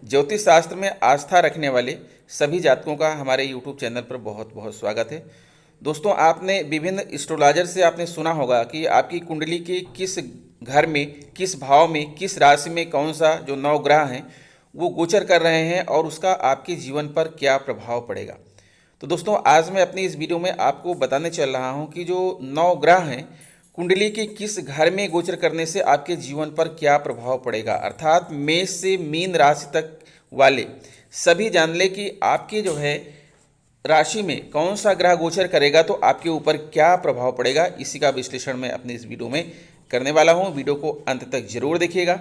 ज्योतिष शास्त्र में आस्था रखने वाले सभी जातकों का हमारे YouTube चैनल पर बहुत बहुत स्वागत है। दोस्तों, आपने विभिन्न एस्ट्रोलॉजर से आपने सुना होगा कि आपकी कुंडली के किस घर में, किस भाव में, किस राशि में कौन सा जो नौ ग्रह हैं वो गोचर कर रहे हैं और उसका आपके जीवन पर क्या प्रभाव पड़ेगा। तो दोस्तों, आज मैं अपनी इस वीडियो में आपको बताने चल रहा हूँ कि जो नौ ग्रह हैं कुंडली के किस घर में गोचर करने से आपके जीवन पर क्या प्रभाव पड़ेगा, अर्थात मेष से मीन राशि तक वाले सभी जान ले कि आपके जो है राशि में कौन सा ग्रह गोचर करेगा तो आपके ऊपर क्या प्रभाव पड़ेगा। इसी का विश्लेषण मैं अपनी इस वीडियो में करने वाला हूँ। वीडियो को अंत तक जरूर देखिएगा।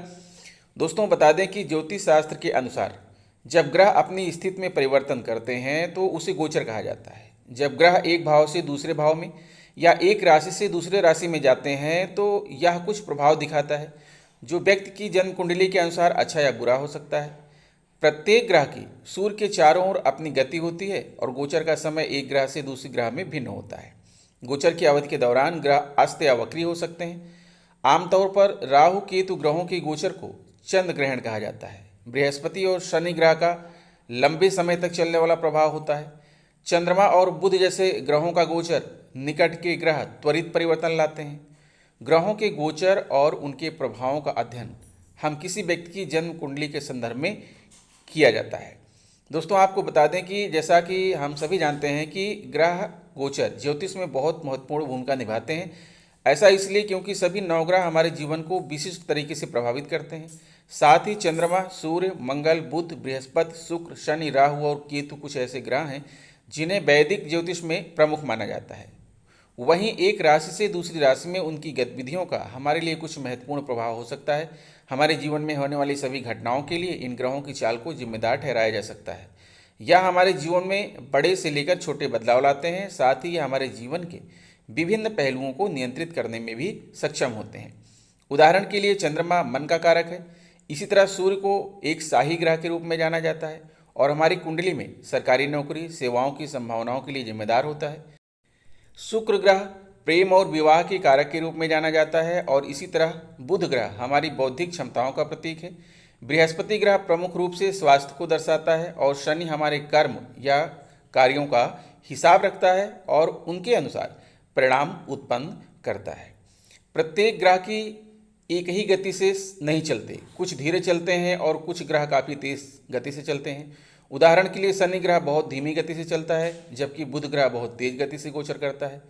दोस्तों, बता दें कि ज्योतिष शास्त्र के अनुसार जब ग्रह अपनी स्थिति में परिवर्तन करते हैं तो उसे गोचर कहा जाता है। जब ग्रह एक भाव से दूसरे भाव में या एक राशि से दूसरे राशि में जाते हैं तो यह कुछ प्रभाव दिखाता है जो व्यक्ति की जन्म कुंडली के अनुसार अच्छा या बुरा हो सकता है। प्रत्येक ग्रह की सूर्य के चारों ओर अपनी गति होती है और गोचर का समय एक ग्रह से दूसरे ग्रह में भिन्न होता है। गोचर की अवधि के दौरान ग्रह अस्त या वक्री हो सकते हैं। आमतौर पर राहु केतु ग्रहों के गोचर को चंद्र ग्रहण कहा जाता है। बृहस्पति और शनि ग्रह का लंबे समय तक चलने वाला प्रभाव होता है। चंद्रमा और बुध जैसे ग्रहों का गोचर निकट के ग्रह त्वरित परिवर्तन लाते हैं। ग्रहों के गोचर और उनके प्रभावों का अध्ययन हम किसी व्यक्ति की जन्म कुंडली के संदर्भ में किया जाता है। दोस्तों, आपको बता दें कि जैसा कि हम सभी जानते हैं कि ग्रह गोचर ज्योतिष में बहुत महत्वपूर्ण भूमिका निभाते हैं। ऐसा इसलिए क्योंकि सभी नवग्रह हमारे जीवन को विशिष्ट तरीके से प्रभावित करते हैं। साथ ही चंद्रमा, सूर्य, मंगल, बुध, बृहस्पति, शुक्र, शनि, राहु और केतु कुछ ऐसे ग्रह हैं जिन्हें वैदिक ज्योतिष में प्रमुख माना जाता है। वहीं एक राशि से दूसरी राशि में उनकी गतिविधियों का हमारे लिए कुछ महत्वपूर्ण प्रभाव हो सकता है। हमारे जीवन में होने वाली सभी घटनाओं के लिए इन ग्रहों की चाल को जिम्मेदार ठहराया जा सकता है। यह हमारे जीवन में बड़े से लेकर छोटे बदलाव लाते हैं। साथ ही हमारे जीवन के विभिन्न पहलुओं को नियंत्रित करने में भी सक्षम होते हैं। उदाहरण के लिए चंद्रमा मन का कारक है। इसी तरह सूर्य को एक शाही ग्रह के रूप में जाना जाता है और हमारी कुंडली में सरकारी नौकरी, सेवाओं की संभावनाओं के लिए जिम्मेदार होता है। शुक्र ग्रह प्रेम और विवाह के कारक के रूप में जाना जाता है और इसी तरह बुध ग्रह हमारी बौद्धिक क्षमताओं का प्रतीक है। बृहस्पति ग्रह प्रमुख रूप से स्वास्थ्य को दर्शाता है और शनि हमारे कर्म या कार्यों का हिसाब रखता है और उनके अनुसार परिणाम उत्पन्न करता है। प्रत्येक ग्रह की एक ही गति से नहीं चलते, कुछ धीरे चलते हैं और कुछ ग्रह काफ़ी तेज गति से चलते हैं। उदाहरण के लिए शनि ग्रह बहुत धीमी गति से चलता है जबकि बुध ग्रह बहुत तेज गति से गोचर करता है।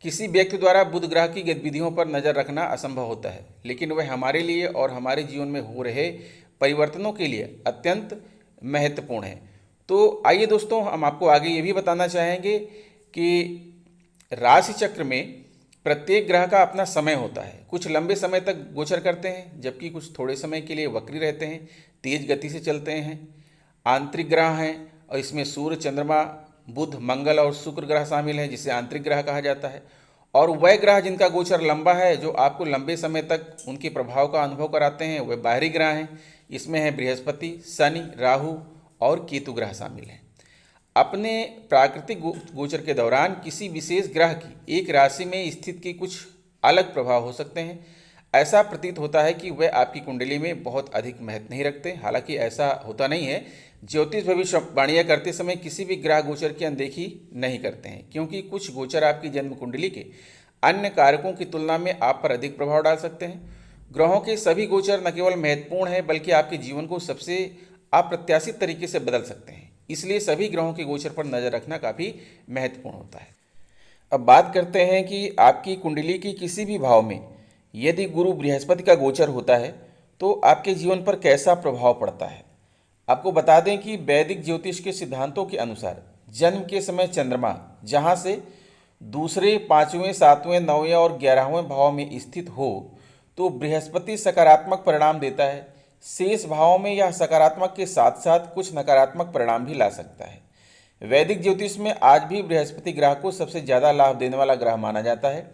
किसी व्यक्ति द्वारा बुध ग्रह की गतिविधियों पर नज़र रखना असंभव होता है, लेकिन वह हमारे लिए और हमारे जीवन में हो रहे परिवर्तनों के लिए अत्यंत महत्वपूर्ण है। तो आइए दोस्तों, हम आपको आगे ये भी बताना चाहेंगे कि राशि चक्र में प्रत्येक ग्रह का अपना समय होता है। कुछ लंबे समय तक गोचर करते हैं जबकि कुछ थोड़े समय के लिए वक्री रहते हैं, तेज गति से चलते हैं। आंतरिक ग्रह हैं और इसमें सूर्य, चंद्रमा, बुध, मंगल और शुक्र ग्रह शामिल हैं जिसे आंतरिक ग्रह कहा जाता है। और वह ग्रह जिनका गोचर लंबा है, जो आपको लंबे समय तक उनके प्रभाव का अनुभव कराते हैं, वह बाहरी ग्रह हैं। इसमें है बृहस्पति, शनि, राहु और केतु ग्रह शामिल हैं। अपने प्राकृतिक गोचर के दौरान किसी विशेष ग्रह की एक राशि में स्थित के कुछ अलग प्रभाव हो सकते हैं। ऐसा प्रतीत होता है कि वह आपकी कुंडली में बहुत अधिक महत्व नहीं रखते। हालांकि ऐसा होता नहीं है। ज्योतिष भविष्यवाणियां करते समय किसी भी ग्रह गोचर की अनदेखी नहीं करते हैं, क्योंकि कुछ गोचर आपकी जन्म कुंडली के अन्य कारकों की तुलना में आप पर अधिक प्रभाव डाल सकते हैं। ग्रहों के सभी गोचर न केवल महत्वपूर्ण हैं बल्कि आपके जीवन को सबसे अप्रत्याशित तरीके से बदल सकते हैं। इसलिए सभी ग्रहों के गोचर पर नजर रखना काफ़ी महत्वपूर्ण होता है। अब बात करते हैं कि आपकी कुंडली की किसी भी भाव में यदि गुरु बृहस्पति का गोचर होता है तो आपके जीवन पर कैसा प्रभाव पड़ता है। आपको बता दें कि वैदिक ज्योतिष के सिद्धांतों के अनुसार जन्म के समय चंद्रमा जहां से दूसरे, पाँचवें, सातवें, नौवें और 11वें भाव में स्थित हो तो बृहस्पति सकारात्मक परिणाम देता है। शेष भावों में यह सकारात्मक के साथ साथ कुछ नकारात्मक परिणाम भी ला सकता है। वैदिक ज्योतिष में आज भी बृहस्पति ग्रह को सबसे ज़्यादा लाभ देने वाला ग्रह माना जाता है।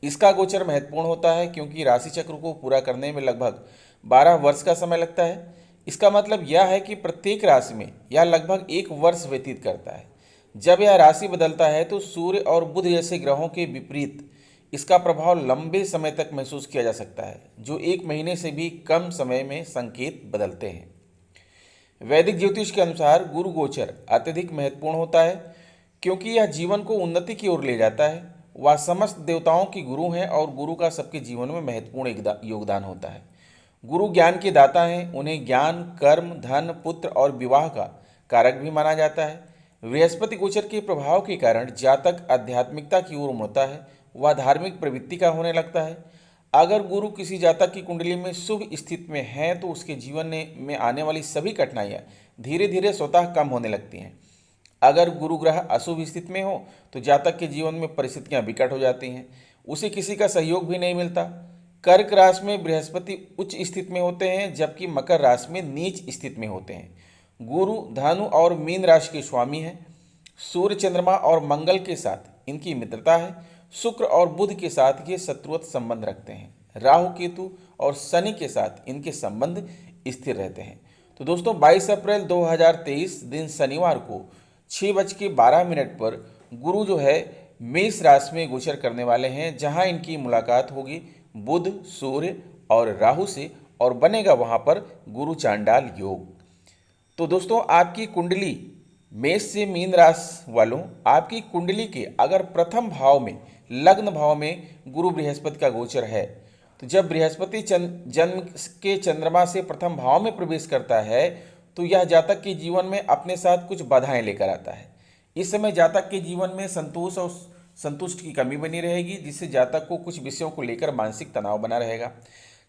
इसका गोचर महत्वपूर्ण होता है क्योंकि राशि चक्र को पूरा करने में लगभग 12 वर्ष का समय लगता है। इसका मतलब यह है कि प्रत्येक राशि में यह लगभग 1 वर्ष व्यतीत करता है। जब यह राशि बदलता है तो सूर्य और बुध जैसे ग्रहों के विपरीत इसका प्रभाव लंबे समय तक महसूस किया जा सकता है, जो 1 महीने से भी कम समय में संकेत बदलते हैं। वैदिक ज्योतिष के अनुसार गुरु गोचर अत्यधिक महत्वपूर्ण होता है क्योंकि यह जीवन को उन्नति की ओर ले जाता है। वह समस्त देवताओं की गुरु हैं और गुरु का सबके जीवन में महत्वपूर्ण योगदान होता है। गुरु ज्ञान के दाता हैं। उन्हें ज्ञान, कर्म, धन, पुत्र और विवाह का कारक भी माना जाता है। बृहस्पति गोचर के प्रभाव के कारण जातक आध्यात्मिकता की ओर मुड़ता है। वह धार्मिक प्रवृत्ति का होने लगता है। अगर गुरु किसी जातक की कुंडली में शुभ स्थिति में है तो उसके जीवन में आने वाली सभी कठिनाइयाँ धीरे धीरे स्वतः कम होने लगती हैं। अगर गुरु ग्रह अशुभ स्थिति में हो तो जातक के जीवन में परिस्थितियाँ विकट हो जाती हैं। उसे किसी का सहयोग भी नहीं मिलता। कर्क राशि में बृहस्पति उच्च स्थिति में होते हैं जबकि मकर राशि में नीच स्थिति में होते हैं। गुरु धनु और मीन राशि के स्वामी हैं। सूर्य, चंद्रमा और मंगल के साथ इनकी मित्रता है। शुक्र और बुध के साथ ये शत्रुवत संबंध रखते हैं। राहु, केतु और शनि के साथ इनके संबंध स्थिर रहते हैं। तो दोस्तों 22 अप्रैल 2023 दिन शनिवार को 6:12 पर गुरु जो है मेष राशि में गोचर करने वाले हैं, जहां इनकी मुलाकात होगी बुध, सूर्य और राहु से और बनेगा वहां पर गुरु चांडाल योग। तो दोस्तों आपकी कुंडली मेष से मीन राशि वालों, आपकी कुंडली के अगर प्रथम भाव में लग्न भाव में गुरु बृहस्पति का गोचर है तो जब बृहस्पति जन्म के चंद्रमा से प्रथम भाव में प्रवेश करता है तो यह जातक के जीवन में अपने साथ कुछ बाधाएं लेकर आता है। इस समय जातक के जीवन में संतोष और संतुष्ट की कमी बनी रहेगी, जिससे जातक को कुछ विषयों को लेकर मानसिक तनाव बना रहेगा।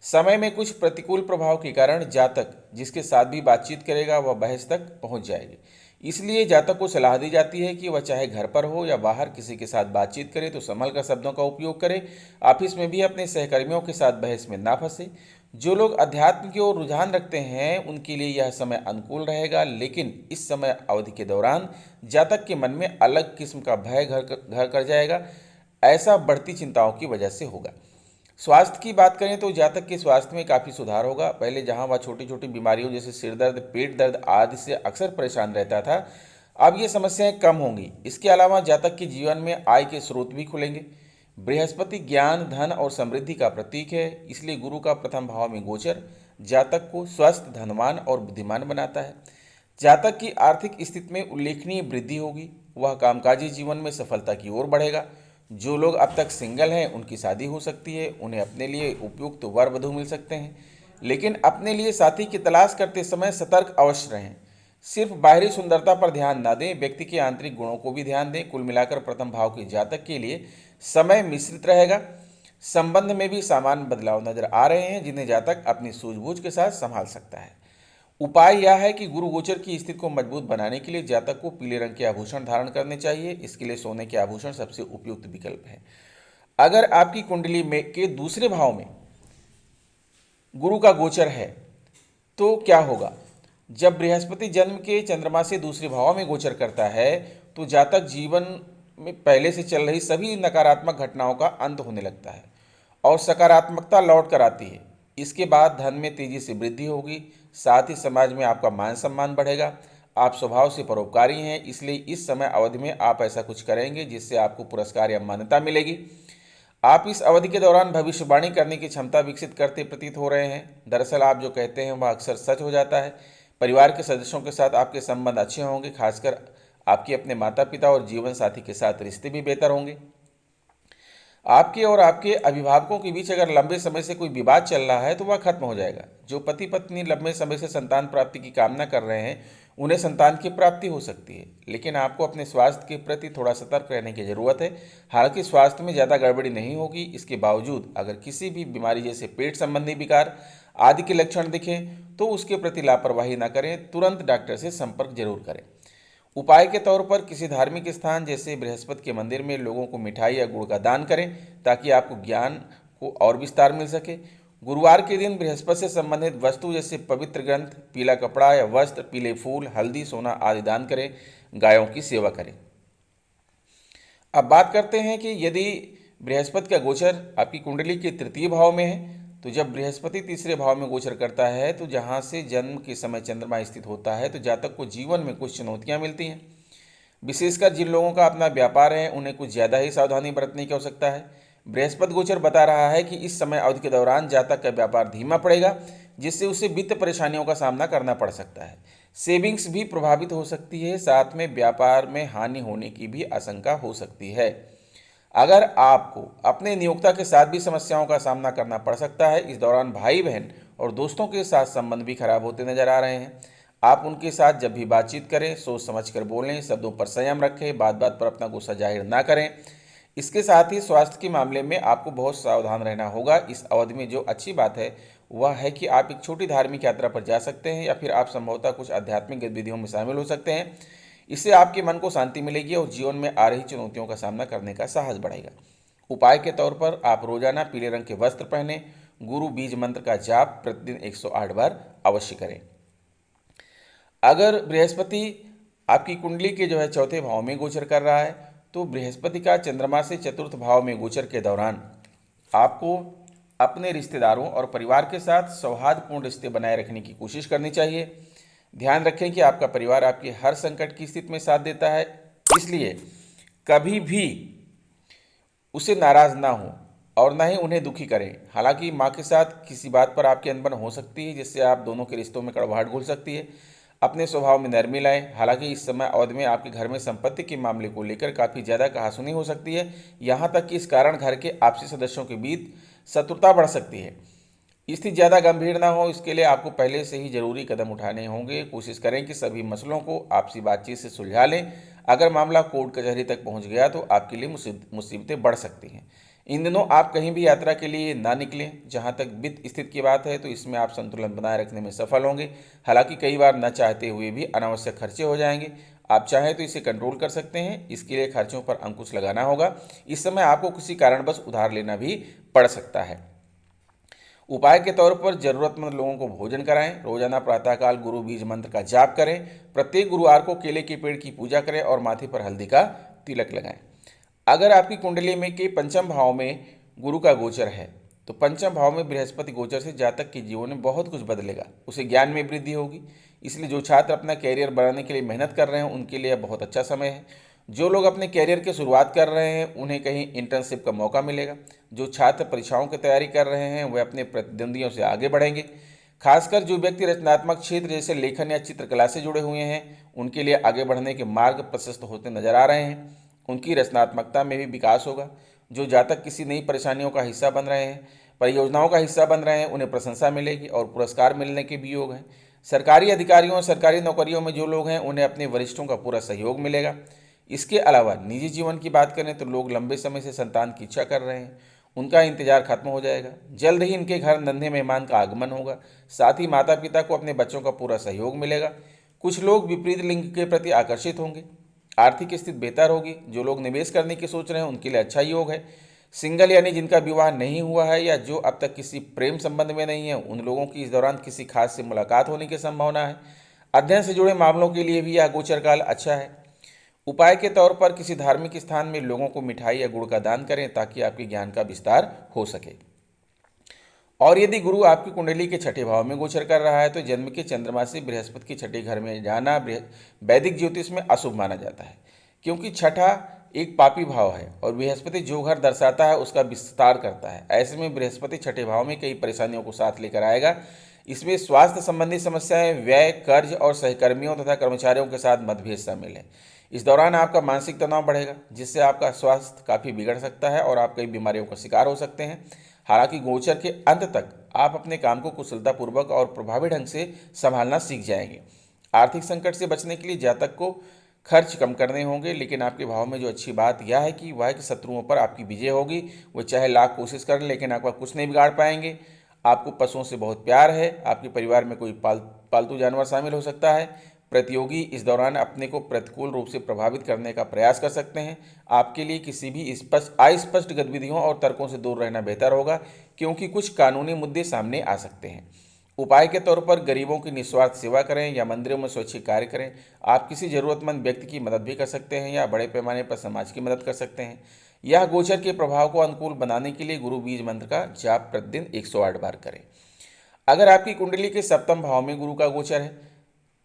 समय में कुछ प्रतिकूल प्रभाव के कारण जातक जिसके साथ भी बातचीत करेगा वह बहस तक पहुंच जाएगी। इसलिए जातक को सलाह दी जाती है कि वह चाहे घर पर हो या बाहर किसी के साथ बातचीत करे तो संभल कर शब्दों का उपयोग करे। ऑफिस में भी अपने सहकर्मियों के साथ बहस में ना फंसे। जो लोग अध्यात्म की ओर रुझान रखते हैं उनके लिए यह समय अनुकूल रहेगा, लेकिन इस समय अवधि के दौरान जातक के मन में अलग किस्म का भय घर कर जाएगा। ऐसा बढ़ती चिंताओं की वजह से होगा। स्वास्थ्य की बात करें तो जातक के स्वास्थ्य में काफ़ी सुधार होगा। पहले जहां वह छोटी छोटी बीमारियों जैसे सिर दर्द, पेट दर्द आदि से अक्सर परेशान रहता था, अब ये समस्याएं कम होंगी। इसके अलावा जातक के जीवन में आय के स्रोत भी खुलेंगे। बृहस्पति ज्ञान, धन और समृद्धि का प्रतीक है, इसलिए गुरु का प्रथम भाव में गोचर जातक को स्वस्थ, धनवान और बुद्धिमान बनाता है। जातक की आर्थिक स्थिति में उल्लेखनीय वृद्धि होगी। वह कामकाजी जीवन में सफलता की ओर बढ़ेगा। जो लोग अब तक सिंगल हैं उनकी शादी हो सकती है। उन्हें अपने लिए उपयुक्त वर वधु मिल सकते हैं, लेकिन अपने लिए साथी की तलाश करते समय सतर्क अवश्य रहें। सिर्फ बाहरी सुंदरता पर ध्यान ना दें, व्यक्ति के आंतरिक गुणों को भी ध्यान दें। कुल मिलाकर प्रथम भाव के जातक के लिए समय मिश्रित रहेगा। संबंध में भी सामान्य बदलाव नजर आ रहे हैं, जिन्हें जातक अपनी सूझबूझ के साथ संभाल सकता है। उपाय यह है कि गुरु गोचर की स्थिति को मजबूत बनाने के लिए जातक को पीले रंग के आभूषण धारण करने चाहिए। इसके लिए सोने के आभूषण सबसे उपयुक्त विकल्प है। अगर आपकी कुंडली में के दूसरे भाव में गुरु का गोचर है तो क्या होगा? जब बृहस्पति जन्म के चंद्रमा से दूसरे भाव में गोचर करता है तो जातक जीवन में पहले से चल रही सभी नकारात्मक घटनाओं का अंत होने लगता है और सकारात्मकता लौट कर आती है। इसके बाद धन में तेजी से वृद्धि होगी। साथ ही समाज में आपका मान सम्मान बढ़ेगा। आप स्वभाव से परोपकारी हैं, इसलिए इस समय अवधि में आप ऐसा कुछ करेंगे जिससे आपको पुरस्कार या मान्यता मिलेगी। आप इस अवधि के दौरान भविष्यवाणी करने की क्षमता विकसित करते प्रतीत हो रहे हैं। दरअसल आप जो कहते हैं वह अक्सर सच हो जाता है। परिवार के सदस्यों के साथ आपके संबंध अच्छे होंगे, खासकर आपके अपने माता पिता और जीवन साथी के साथ रिश्ते भी बेहतर होंगे। आपके और आपके अभिभावकों के बीच अगर लंबे समय से कोई विवाद चल रहा है तो वह खत्म हो जाएगा। जो पति पत्नी लंबे समय से संतान प्राप्ति की कामना कर रहे हैं उन्हें संतान की प्राप्ति हो सकती है, लेकिन आपको अपने स्वास्थ्य के प्रति थोड़ा सतर्क रहने की जरूरत है। हालांकि स्वास्थ्य में ज़्यादा गड़बड़ी नहीं होगी। इसके बावजूद अगर किसी भी बीमारी जैसे पेट संबंधी विकार आदि के लक्षण दिखें तो उसके प्रति लापरवाही न करें, तुरंत डॉक्टर से संपर्क जरूर करें। उपाय के तौर पर किसी धार्मिक स्थान जैसे बृहस्पति के मंदिर में लोगों को मिठाई या गुड़ का दान करें ताकि आपको ज्ञान को और विस्तार मिल सके। गुरुवार के दिन बृहस्पति से संबंधित वस्तु जैसे पवित्र ग्रंथ, पीला कपड़ा या वस्त्र, पीले फूल, हल्दी, सोना आदि दान करें। गायों की सेवा करें। अब बात करते हैं कि यदि बृहस्पति का गोचर आपकी कुंडली के तृतीय भाव में है तो जब बृहस्पति तीसरे भाव में गोचर करता है तो जहां से जन्म के समय चंद्रमा स्थित होता है तो जातक को जीवन में कुछ चुनौतियां मिलती हैं। विशेषकर जिन लोगों का अपना व्यापार है उन्हें कुछ ज़्यादा ही सावधानी बरतने की आवश्यकता है। बृहस्पति गोचर बता रहा है कि इस समय अवधि के दौरान जातक का व्यापार धीमा पड़ेगा, जिससे उसे वित्त परेशानियों का सामना करना पड़ सकता है। सेविंग्स भी प्रभावित हो सकती है, साथ में व्यापार में हानि होने की भी आशंका हो सकती है। अगर आपको अपने नियोक्ता के साथ भी समस्याओं का सामना करना पड़ सकता है। इस दौरान भाई बहन और दोस्तों के साथ संबंध भी खराब होते नजर आ रहे हैं। आप उनके साथ जब भी बातचीत करें सोच समझकर बोलें, शब्दों पर संयम रखें, बात बात पर अपना गुस्सा जाहिर ना करें। इसके साथ ही स्वास्थ्य के मामले में आपको बहुत सावधान रहना होगा। इस अवधि में जो अच्छी बात है वह है कि आप एक छोटी धार्मिक यात्रा पर जा सकते हैं या फिर आप संभवतः कुछ आध्यात्मिक गतिविधियों में शामिल हो सकते हैं। इससे आपके मन को शांति मिलेगी और जीवन में आ रही चुनौतियों का सामना करने का साहस बढ़ेगा। उपाय के तौर पर आप रोजाना पीले रंग के वस्त्र पहने, गुरु बीज मंत्र का जाप प्रतिदिन 108 बार अवश्य करें। अगर बृहस्पति आपकी कुंडली के जो है चौथे भाव में गोचर कर रहा है, तो बृहस्पति का चंद्रमा से चतुर्थ भाव में गोचर के दौरान आपको अपने रिश्तेदारों और परिवार के साथ सौहार्दपूर्ण रिश्ते बनाए रखने की कोशिश करनी चाहिए। ध्यान रखें कि आपका परिवार आपकी हर संकट की स्थिति में साथ देता है, इसलिए कभी भी उसे नाराज ना हो और ना ही उन्हें दुखी करें। हालांकि माँ के साथ किसी बात पर आपकी अनबन हो सकती है, जिससे आप दोनों के रिश्तों में कड़वाहट घुल सकती है। अपने स्वभाव में नरमी लाएं। हालांकि इस समय अवधि में आपके घर में संपत्ति के मामले को लेकर काफ़ी ज़्यादा कहासुनी हो सकती है। यहाँ तक कि इस कारण घर के आपसी सदस्यों के बीच शत्रुता बढ़ सकती है। स्थिति ज़्यादा गंभीर ना हो, इसके लिए आपको पहले से ही जरूरी कदम उठाने होंगे। कोशिश करें कि सभी मसलों को आपसी बातचीत से सुलझा लें। अगर मामला कोर्ट कचहरी तक पहुंच गया तो आपके लिए मुसीबतें बढ़ सकती हैं। इन दिनों आप कहीं भी यात्रा के लिए ना निकलें। जहां तक वित्त स्थिति की बात है तो इसमें आप संतुलन बनाए रखने में सफल होंगे। हालांकि कई बार न चाहते हुए भी अनावश्यक खर्चे हो जाएंगे। आप चाहें तो इसे कंट्रोल कर सकते हैं। इसके लिए खर्चों पर अंकुश लगाना होगा। इस समय आपको किसी कारणवश उधार लेना भी पड़ सकता है। उपाय के तौर पर जरूरतमंद लोगों को भोजन कराएं। रोजाना प्रातःकाल गुरु बीज मंत्र का जाप करें। प्रत्येक गुरुवार को केले के पेड़ की पूजा करें और माथे पर हल्दी का तिलक लगाएं। अगर आपकी कुंडली में के पंचम भाव में गुरु का गोचर है तो पंचम भाव में बृहस्पति गोचर से जातक के जीवन में बहुत कुछ बदलेगा। उसे ज्ञान में वृद्धि होगी। इसलिए जो छात्र अपना कैरियर बढ़ाने के लिए मेहनत कर रहे हैं उनके लिए बहुत अच्छा समय है। जो लोग अपने कैरियर की शुरुआत कर रहे हैं उन्हें कहीं इंटर्नशिप का मौका मिलेगा। जो छात्र परीक्षाओं की तैयारी कर रहे हैं वे अपने प्रतिद्वंदियों से आगे बढ़ेंगे। खासकर जो व्यक्ति रचनात्मक क्षेत्र जैसे लेखन या चित्रकला से जुड़े हुए हैं उनके लिए आगे बढ़ने के मार्ग प्रशस्त होते नजर आ रहे हैं। उनकी रचनात्मकता में भी विकास होगा। जो जातक किसी नई परेशानियों का हिस्सा बन रहे हैं, परियोजनाओं का हिस्सा बन रहे हैं, उन्हें प्रशंसा मिलेगी और पुरस्कार मिलने के भी योग हैं। सरकारी अधिकारियों और सरकारी नौकरियों में जो लोग हैं उन्हें अपने वरिष्ठों का पूरा सहयोग मिलेगा। इसके अलावा निजी जीवन की बात करें तो लोग लंबे समय से संतान की इच्छा कर रहे हैं, उनका इंतजार खत्म हो जाएगा। जल्द ही इनके घर नन्हे मेहमान का आगमन होगा। साथ ही माता पिता को अपने बच्चों का पूरा सहयोग मिलेगा। कुछ लोग विपरीत लिंग के प्रति आकर्षित होंगे। आर्थिक स्थिति बेहतर होगी। जो लोग निवेश करने की सोच रहे हैं उनके लिए अच्छा योग है। सिंगल यानी जिनका विवाह नहीं हुआ है या जो अब तक किसी प्रेम संबंध में नहीं है उन लोगों की इस दौरान किसी खास से मुलाकात होने की संभावना है। अध्ययन से जुड़े मामलों के लिए भी यह गोचर काल अच्छा है। उपाय के तौर पर किसी धार्मिक स्थान में लोगों को मिठाई या गुड़ का दान करें ताकि आपके ज्ञान का विस्तार हो सके। और यदि गुरु आपकी कुंडली के छठे भाव में गोचर कर रहा है तो जन्म के चंद्रमा से बृहस्पति के छठे घर में जाना वैदिक ज्योतिष में अशुभ माना जाता है, क्योंकि छठा एक पापी भाव है और बृहस्पति जो घर दर्शाता है उसका विस्तार करता है। ऐसे में बृहस्पति छठे भाव में कई परेशानियों को साथ लेकर आएगा। इसमें स्वास्थ्य संबंधी समस्याएं, व्यय, कर्ज और सहकर्मियों तथा कर्मचारियों के साथ मतभेद शामिल है। इस दौरान आपका मानसिक तनाव बढ़ेगा जिससे आपका स्वास्थ्य काफ़ी बिगड़ सकता है और आप कई बीमारियों का शिकार हो सकते हैं। हालांकि गोचर के अंत तक आप अपने काम को कुशलतापूर्वक और प्रभावी ढंग से संभालना सीख जाएंगे। आर्थिक संकट से बचने के लिए जातक को खर्च कम करने होंगे, लेकिन आपके भाव में जो अच्छी बात यह है कि वह कि शत्रुओं पर आपकी विजय होगी। वो चाहे लाख कोशिश करें लेकिन आपका कुछ नहीं बिगाड़ पाएंगे। आपको पशुओं से बहुत प्यार है। आपके परिवार में कोई पालतू जानवर शामिल हो सकता है। प्रतियोगी इस दौरान अपने को प्रतिकूल रूप से प्रभावित करने का प्रयास कर सकते हैं। आपके लिए किसी भी अस्पष्ट गतिविधियों और तर्कों से दूर रहना बेहतर होगा, क्योंकि कुछ कानूनी मुद्दे सामने आ सकते हैं। उपाय के तौर पर गरीबों की निस्वार्थ सेवा करें या मंदिरों में स्वैच्छिक कार्य करें। आप किसी जरूरतमंद व्यक्ति की मदद भी कर सकते हैं या बड़े पैमाने पर समाज की मदद कर सकते हैं। यह गोचर के प्रभाव को अनुकूल बनाने के लिए गुरु बीज मंत्र का जाप प्रतिदिन 108 बार करें। अगर आपकी कुंडली के सप्तम भाव में गुरु का गोचर है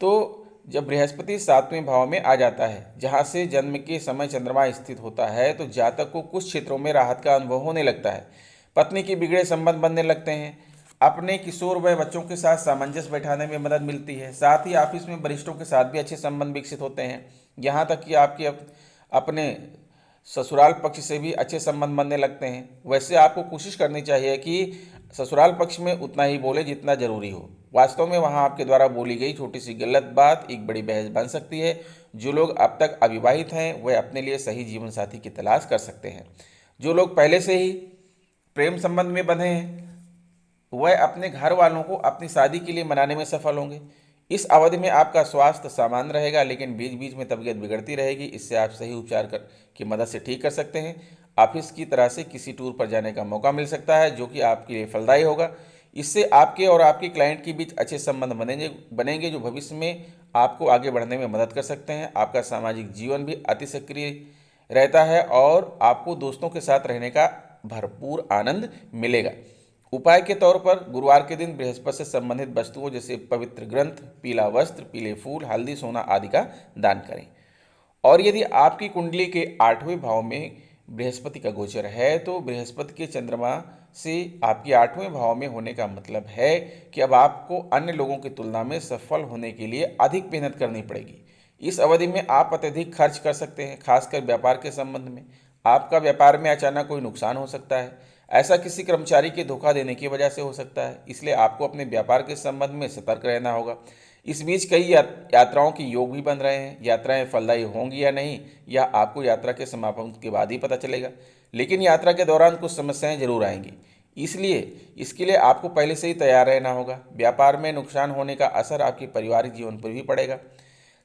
तो जब बृहस्पति सातवें भाव में आ जाता है जहां से जन्म के समय चंद्रमा स्थित होता है तो जातक को कुछ क्षेत्रों में राहत का अनुभव होने लगता है। पत्नी के बिगड़े संबंध बनने लगते हैं। अपने किशोर व बच्चों के साथ सामंजस्य बैठाने में मदद मिलती है। साथ ही ऑफिस में वरिष्ठों के साथ भी अच्छे संबंध विकसित होते हैं। यहाँ तक कि आपके अपने ससुराल पक्ष से भी अच्छे संबंध बनने लगते हैं। वैसे आपको कोशिश करनी चाहिए कि ससुराल पक्ष में उतना ही बोले जितना जरूरी हो। वास्तव में वहाँ आपके द्वारा बोली गई छोटी सी गलत बात एक बड़ी बहस बन सकती है। जो लोग अब तक अविवाहित हैं वह अपने लिए सही जीवन साथी की तलाश कर सकते हैं। जो लोग पहले से ही प्रेम संबंध में बंधे हैं वह अपने घर वालों को अपनी शादी के लिए मनाने में सफल होंगे। इस अवधि में आपका स्वास्थ्य सामान्य रहेगा, लेकिन बीच बीच में तबीयत बिगड़ती रहेगी। इससे आप सही उपचार की मदद से ठीक कर सकते हैं। ऑफिस की तरह से किसी टूर पर जाने का मौका मिल सकता है जो कि आपके लिए फलदायी होगा। इससे आपके और आपके क्लाइंट के बीच अच्छे संबंध बनेंगे जो भविष्य में आपको आगे बढ़ने में मदद कर सकते हैं। आपका सामाजिक जीवन भी अति सक्रिय रहता है और आपको दोस्तों के साथ रहने का भरपूर आनंद मिलेगा। उपाय के तौर पर गुरुवार के दिन बृहस्पति से संबंधित वस्तुओं जैसे पवित्र ग्रंथ, पीला वस्त्र, पीले फूल, हल्दी, सोना आदि का दान करें। और यदि आपकी कुंडली के 8वें भाव में बृहस्पति का गोचर है तो बृहस्पति के चंद्रमा से आपके 8वें भाव में होने का मतलब है कि अब आपको अन्य लोगों की तुलना में सफल होने के लिए अधिक मेहनत करनी पड़ेगी। इस अवधि में आप अत्यधिक खर्च कर सकते हैं, खासकर व्यापार के संबंध में। आपका व्यापार में अचानक कोई नुकसान हो सकता है। ऐसा किसी कर्मचारी के धोखा देने की वजह से हो सकता है, इसलिए आपको अपने व्यापार के संबंध में सतर्क रहना होगा। इस बीच कई यात्राओं के योग भी बन रहे हैं। यात्राएं फलदायी होंगी या नहीं यह आपको यात्रा के समापन के बाद ही पता चलेगा, लेकिन यात्रा के दौरान कुछ समस्याएं जरूर आएंगी, इसलिए इसके लिए आपको पहले से ही तैयार रहना होगा। व्यापार में नुकसान होने का असर आपके पारिवारिक जीवन पर भी पड़ेगा।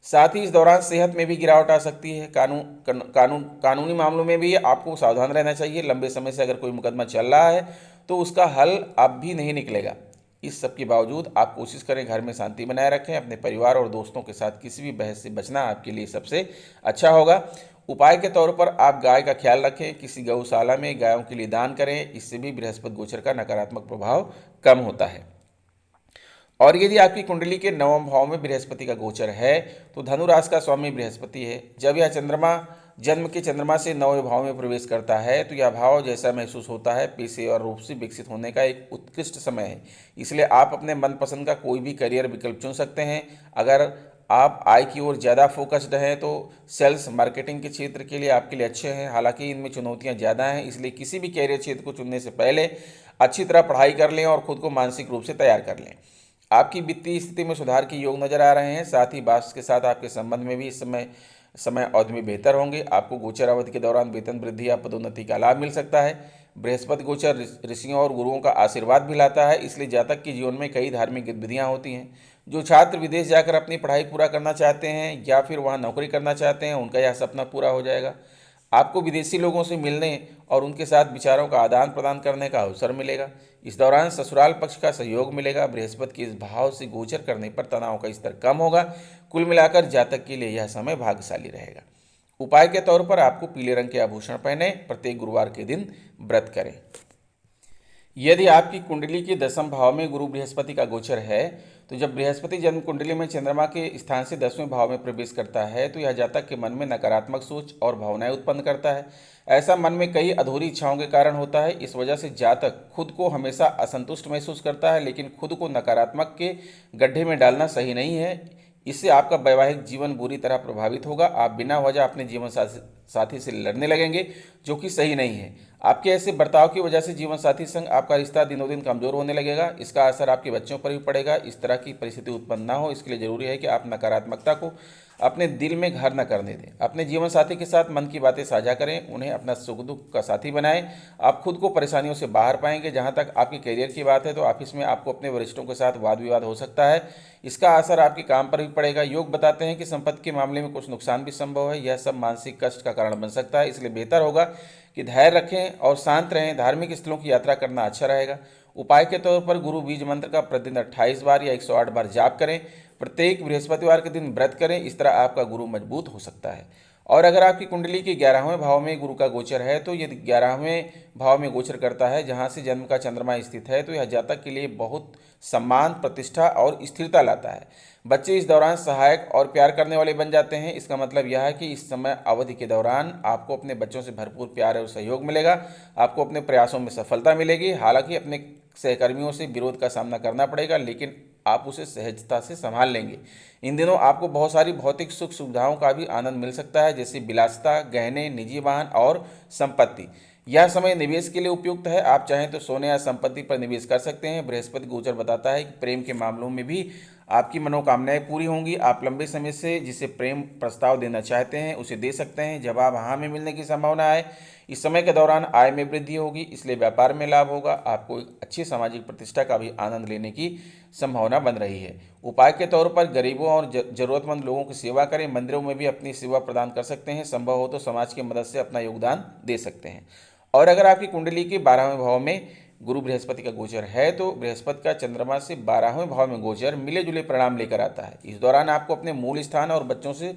साथ ही इस दौरान सेहत में भी गिरावट आ सकती है। कानूनी मामलों में भी आपको सावधान रहना चाहिए। लंबे समय से अगर कोई मुकदमा चल रहा है तो उसका हल अब भी नहीं निकलेगा। इस सब के बावजूद आप कोशिश करें घर में शांति बनाए रखें। अपने परिवार और दोस्तों के साथ किसी भी बहस से बचना आपके लिए सबसे अच्छा होगा। उपाय के तौर पर आप गाय का ख्याल रखें, किसी गौशाला में गायों के लिए दान करें। इससे भी बृहस्पति गोचर का नकारात्मक प्रभाव कम होता है। और यदि आपकी कुंडली के 9वें भाव में बृहस्पति का गोचर है तो धनु राशि का स्वामी बृहस्पति है। जब यह चंद्रमा जन्म के चंद्रमा से 9वें भाव में प्रवेश करता है तो यह भाव जैसा महसूस होता है पेशे और रूप से विकसित होने का एक उत्कृष्ट समय है। इसलिए आप अपने मनपसंद का कोई भी करियर विकल्प चुन सकते हैं। अगर आप आय की ओर ज़्यादा फोकस्ड हैं तो सेल्स मार्केटिंग के क्षेत्र के लिए आपके लिए अच्छे हैं। हालांकि इनमें चुनौतियां ज़्यादा हैं, इसलिए किसी भी कैरियर क्षेत्र को चुनने से पहले अच्छी तरह पढ़ाई कर लें और खुद को मानसिक रूप से तैयार कर लें। आपकी वित्तीय स्थिति में सुधार के योग नजर आ रहे हैं। साथ ही बॉस के साथ आपके संबंध में भी इस समय अवधि में बेहतर होंगे। आपको गोचर अवधि के दौरान वेतन वृद्धि या पदोन्नति का लाभ मिल सकता है। बृहस्पति गोचर ऋषियों और गुरुओं का आशीर्वाद भी लाता है, इसलिए जातक के जीवन में कई धार्मिक गतिविधियाँ होती हैं। जो छात्र विदेश जाकर अपनी पढ़ाई पूरा करना चाहते हैं या फिर वहाँ नौकरी करना चाहते हैं उनका यह सपना पूरा हो जाएगा। आपको विदेशी लोगों से मिलने और उनके साथ विचारों का आदान प्रदान करने का अवसर मिलेगा। इस दौरान ससुराल पक्ष का सहयोग मिलेगा। बृहस्पति के इस भाव से गोचर करने पर तनाव का स्तर कम होगा। कुल मिलाकर जातक के लिए यह समय भाग्यशाली रहेगा। उपाय के तौर पर आपको पीले रंग के आभूषण पहने प्रत्येक गुरुवार के दिन व्रत करें। यदि आपकी कुंडली के 10वें भाव में गुरु बृहस्पति का गोचर है तो जब बृहस्पति जन्म कुंडली में चंद्रमा के स्थान से 10वें भाव में प्रवेश करता है तो यह जातक के मन में नकारात्मक सोच और भावनाएं उत्पन्न करता है। ऐसा मन में कई अधूरी इच्छाओं के कारण होता है। इस वजह से जातक खुद को हमेशा असंतुष्ट महसूस करता है, लेकिन खुद को नकारात्मक के गड्ढे में डालना सही नहीं है। इससे आपका वैवाहिक जीवन बुरी तरह प्रभावित होगा। आप बिना वजह अपने जीवन साथी से लड़ने लगेंगे, जो कि सही नहीं है। आपके ऐसे बर्ताव की वजह से जीवन साथी संग आपका रिश्ता दिनों दिन कमजोर होने लगेगा। इसका असर आपके बच्चों पर भी पड़ेगा। इस तरह की परिस्थिति उत्पन्न ना हो, इसके लिए जरूरी है कि आप नकारात्मकता को अपने दिल में घर न करने दें। अपने जीवन साथी के साथ मन की बातें साझा करें, उन्हें अपना सुख दुख का साथी बनाएं। आप खुद को परेशानियों से बाहर पाएंगे। जहां तक आपके करियर की बात है तो ऑफिस में आपको अपने वरिष्ठों के साथ वाद विवाद हो सकता है। इसका असर आपके काम पर भी पड़ेगा। योग बताते हैं कि संपत्ति के मामले में कुछ नुकसान भी संभव है। यह सब मानसिक कष्ट का कारण बन सकता है, इसलिए बेहतर होगा कि धैर्य रखें और शांत रहें। धार्मिक स्थलों की यात्रा करना अच्छा रहेगा। उपाय के तौर पर गुरु बीज मंत्र का प्रतिदिन 28 बार या 108 बार जाप करें। प्रत्येक बृहस्पतिवार के दिन व्रत करें। इस तरह आपका गुरु मजबूत हो सकता है। और अगर आपकी कुंडली के 11वें भाव में गुरु का गोचर है तो यदि 11वें भाव में गोचर करता है जहां से जन्म का चंद्रमा स्थित है तो यह जातक के लिए बहुत सम्मान, प्रतिष्ठा और स्थिरता लाता है। बच्चे इस दौरान सहायक और प्यार करने वाले बन जाते हैं। इसका मतलब यह है कि इस समय अवधि के दौरान आपको अपने बच्चों से भरपूर प्यार और सहयोग मिलेगा। आपको अपने प्रयासों में सफलता मिलेगी। हालांकि अपने सहकर्मियों से विरोध का सामना करना पड़ेगा, लेकिन आप उसे सहजता से संभाल लेंगे। इन दिनों आपको बहुत सारी भौतिक सुख सुविधाओं का भी आनंद मिल सकता है, जैसे विलासिता, गहने, निजी वाहन और संपत्ति। यह समय निवेश के लिए उपयुक्त है। आप चाहें तो सोने या संपत्ति पर निवेश कर सकते हैं। बृहस्पति गोचर बताता है कि प्रेम के मामलों में भी आपकी मनोकामनाएं पूरी होंगी। आप लंबे समय से जिसे प्रेम प्रस्ताव देना चाहते हैं उसे दे सकते हैं। जवाब हाँ में मिलने की संभावना है। इस समय के दौरान आय में वृद्धि होगी, इसलिए व्यापार में लाभ होगा। आपको एक अच्छी सामाजिक प्रतिष्ठा का भी आनंद लेने की संभावना बन रही है। उपाय के तौर पर गरीबों और जरूरतमंद लोगों की सेवा करें। मंदिरों में भी अपनी सेवा प्रदान कर सकते हैं। संभव हो तो समाज की मदद से अपना योगदान दे सकते हैं। और अगर आपकी कुंडली के 12वें भाव में गुरु बृहस्पति का गोचर है तो बृहस्पति का चंद्रमा से 12वें भाव में गोचर मिले जुले परिणाम लेकर आता है। इस दौरान आपको अपने मूल स्थान और बच्चों से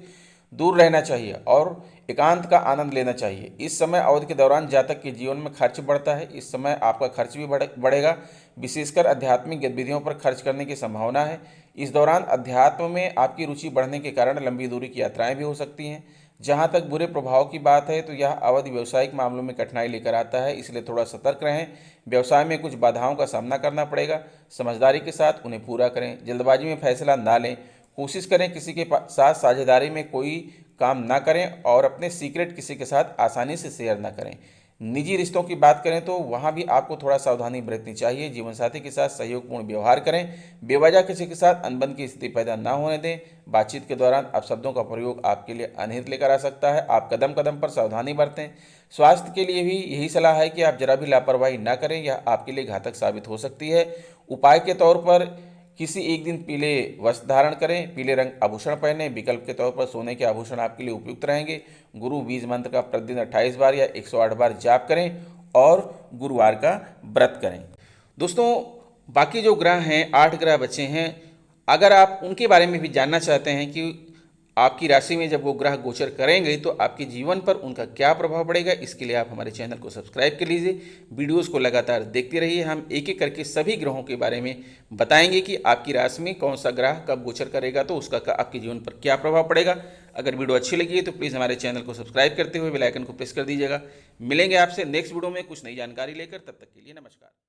दूर रहना चाहिए और एकांत का आनंद लेना चाहिए। इस समय अवधि के दौरान जातक के जीवन में खर्च बढ़ता है। इस समय आपका खर्च भी बढ़ेगा, विशेषकर आध्यात्मिक गतिविधियों पर खर्च करने की संभावना है। इस दौरान अध्यात्म में आपकी रुचि बढ़ने के कारण लंबी दूरी की यात्राएं भी हो सकती हैं। जहां तक बुरे प्रभाव की बात है तो यह अवधि व्यावसायिक मामलों में कठिनाई लेकर आता है, इसलिए थोड़ा सतर्क रहें। व्यवसाय में कुछ बाधाओं का सामना करना पड़ेगा। समझदारी के साथ उन्हें पूरा करें। जल्दबाजी में फैसला ना लें। कोशिश करें किसी के साथ साझेदारी में कोई काम ना करें और अपने सीक्रेट किसी के साथ आसानी से शेयर ना करें। निजी रिश्तों की बात करें तो वहाँ भी आपको थोड़ा सावधानी बरतनी चाहिए। जीवनसाथी के साथ सहयोगपूर्ण व्यवहार करें। बेवजह किसी के साथ अनबन की स्थिति पैदा ना होने दें। बातचीत के दौरान अपशब्दों का प्रयोग आपके लिए अनहित लेकर आ सकता है। आप कदम कदम पर सावधानी बरतें। स्वास्थ्य के लिए भी यही सलाह है कि आप जरा भी लापरवाही ना करें, यह आपके लिए घातक साबित हो सकती है। उपाय के तौर पर किसी एक दिन पीले वस्त्र धारण करें। पीले रंग आभूषण पहनें। विकल्प के तौर पर सोने के आभूषण आपके लिए उपयुक्त रहेंगे। गुरु बीज मंत्र का प्रतिदिन 28 बार या 108 बार जाप करें और गुरुवार का व्रत करें। दोस्तों, बाकी जो ग्रह हैं, 8 ग्रह बचे हैं। अगर आप उनके बारे में भी जानना चाहते हैं कि आपकी राशि में जब वो ग्रह गोचर करेंगे तो आपके जीवन पर उनका क्या प्रभाव पड़ेगा, इसके लिए आप हमारे चैनल को सब्सक्राइब कर लीजिए। वीडियोस को लगातार देखते रहिए। हम एक एक करके सभी ग्रहों के बारे में बताएंगे कि आपकी राशि में कौन सा ग्रह कब गोचर करेगा तो उसका आपके जीवन पर क्या प्रभाव पड़ेगा। अगर वीडियो अच्छी लगी है तो प्लीज़ हमारे चैनल को सब्सक्राइब करते हुए बेल आइकन को प्रेस कर दीजिएगा। मिलेंगे आपसे नेक्स्ट वीडियो में कुछ नई जानकारी लेकर। तब तक के लिए नमस्कार।